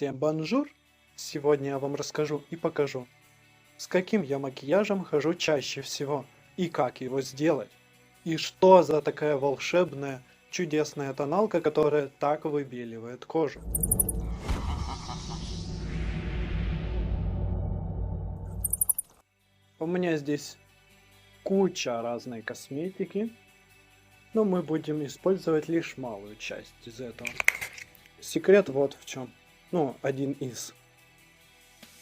Всем бонжур! Сегодня я вам расскажу и покажу, с каким я макияжем хожу чаще всего и как его сделать. И что за такая волшебная, чудесная тоналка, которая так выбеливает кожу. У меня здесь куча разной косметики, но мы будем использовать лишь малую часть из этого. Секрет вот в чем. Ну, один из.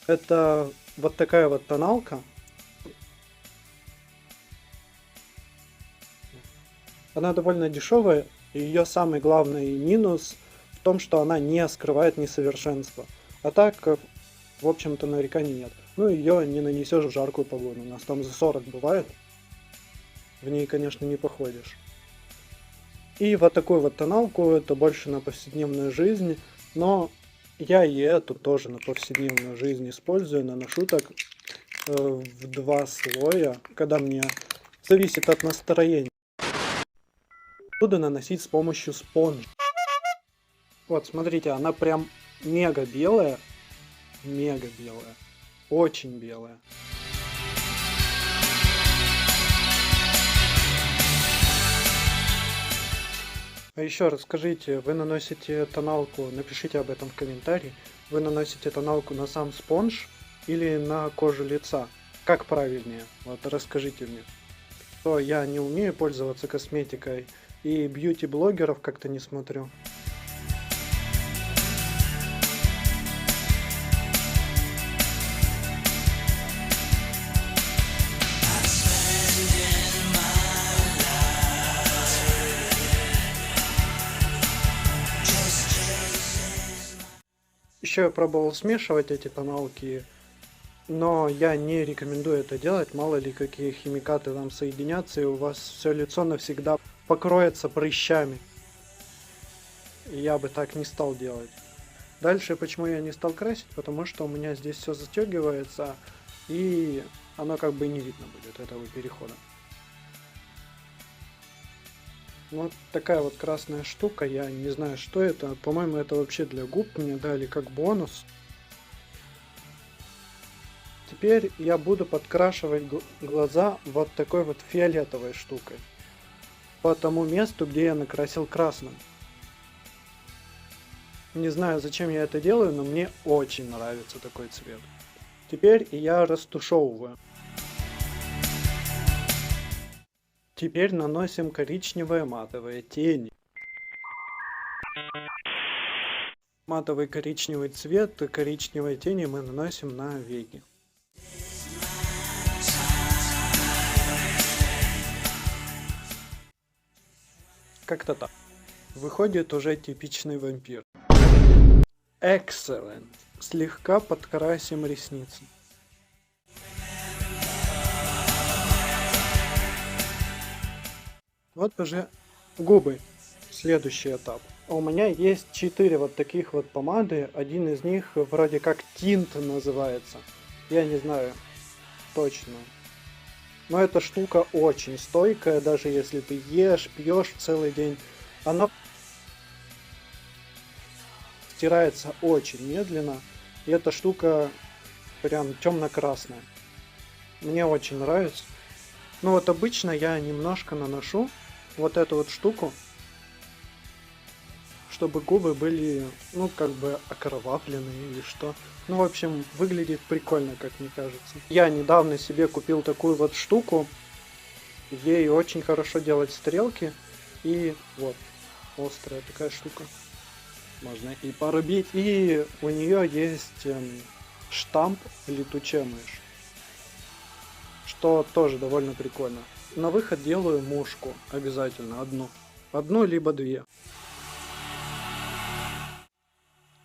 Это вот такая вот тоналка. Она довольно дешевая, и ее самый главный минус в том, что она не скрывает несовершенства. А так, в общем-то, нареканий нет. Ну, ее не нанесешь в жаркую погоду. У нас там за 40 бывает. В ней, конечно, не походишь. И вот такую вот тоналку, это больше на повседневную жизнь, но я и эту тоже на повседневную жизнь использую, наношу так в 2 слоя, когда мне зависит от настроения. Буду наносить с помощью спонжа. Вот, смотрите, она прям мега белая, очень белая. А еще расскажите, вы наносите тоналку, напишите об этом в комментарии, вы наносите тоналку на сам спонж или на кожу лица? Как правильнее? Вот расскажите мне. То я не умею пользоваться косметикой и бьюти-блогеров как-то не смотрю. Еще я пробовал смешивать эти тоналки, но я не рекомендую это делать, мало ли какие химикаты там соединятся, и у вас все лицо навсегда покроется прыщами. И я бы так не стал делать. Дальше, почему я не стал красить, потому что у меня здесь все застегивается, и оно как бы не видно будет этого перехода. Вот такая вот красная штука, я не знаю, что это. По-моему, это вообще для губ мне дали как бонус. Теперь я буду подкрашивать глаза вот такой вот фиолетовой штукой. По тому месту, где я накрасил красным. Не знаю, зачем я это делаю, но мне очень нравится такой цвет. Теперь я растушевываю. Теперь наносим коричневые матовые тени. Матовый коричневый цвет, коричневые тени мы наносим на веки. Как-то так. Выходит уже типичный вампир. Excellent. Слегка подкрасим ресницы. Вот уже губы. Следующий этап. У меня есть 4 вот таких вот помады. Один из них вроде как тинт называется. Я не знаю точно. Но эта штука очень стойкая, даже если ты ешь, пьешь целый день. Она стирается очень медленно. И эта штука прям темно-красная. Мне очень нравится. Ну вот обычно я немножко наношу вот эту вот штуку, чтобы губы были, ну, как бы окровавлены или что. Ну, в общем, выглядит прикольно, как мне кажется. Я недавно себе купил такую вот штуку. Ей очень хорошо делать стрелки. И вот, острая такая штука. Можно и порубить. И у нее есть штамп летучая мышь. Что тоже довольно прикольно. На выход делаю мушку. Обязательно одну. Одну либо 2.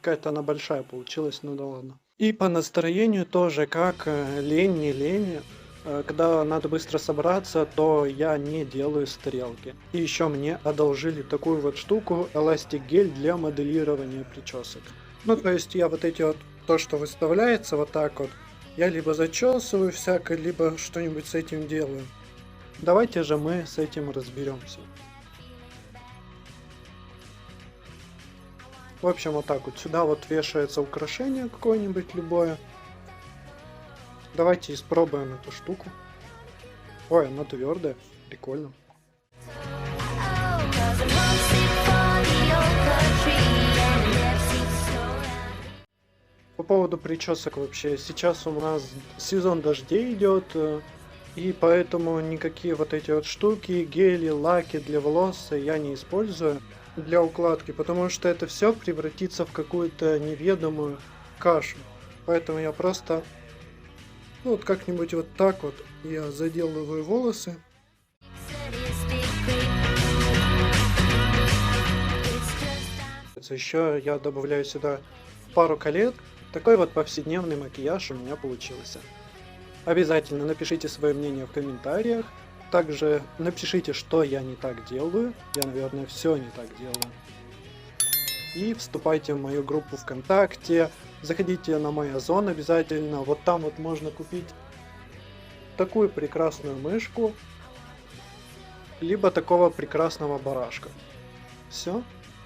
Какая-то она большая получилась, ну да ладно. И по настроению тоже, как лень, не лень. Когда надо быстро собраться, то я не делаю стрелки. И еще мне одолжили такую вот штуку, эластик гель для моделирования причесок. Ну то есть я вот эти вот, то что выставляется вот так вот, я либо зачесываю всякое, либо что-нибудь с этим делаю. Давайте же мы с этим разберемся. В общем, вот так вот. Сюда вот вешается украшение какое-нибудь любое. Давайте испробуем эту штуку. Ой, она твердая. Прикольно. По поводу причесок вообще. Сейчас у нас сезон дождей идет. И поэтому никакие вот эти вот штуки, гели, лаки для волос я не использую для укладки, потому что это все превратится в какую-то неведомую кашу. Поэтому я просто, ну вот как-нибудь вот так вот я заделываю волосы. Еще я добавляю сюда пару колец. Такой вот повседневный макияж у меня получился. Обязательно напишите свое мнение в комментариях. Также напишите, что я не так делаю. Я, наверное, все не так делаю. И вступайте в мою группу ВКонтакте. Заходите на мой Озон обязательно. Вот там вот можно купить такую прекрасную мышку. Либо такого прекрасного барашка. Все.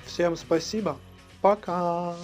Всем спасибо. Пока.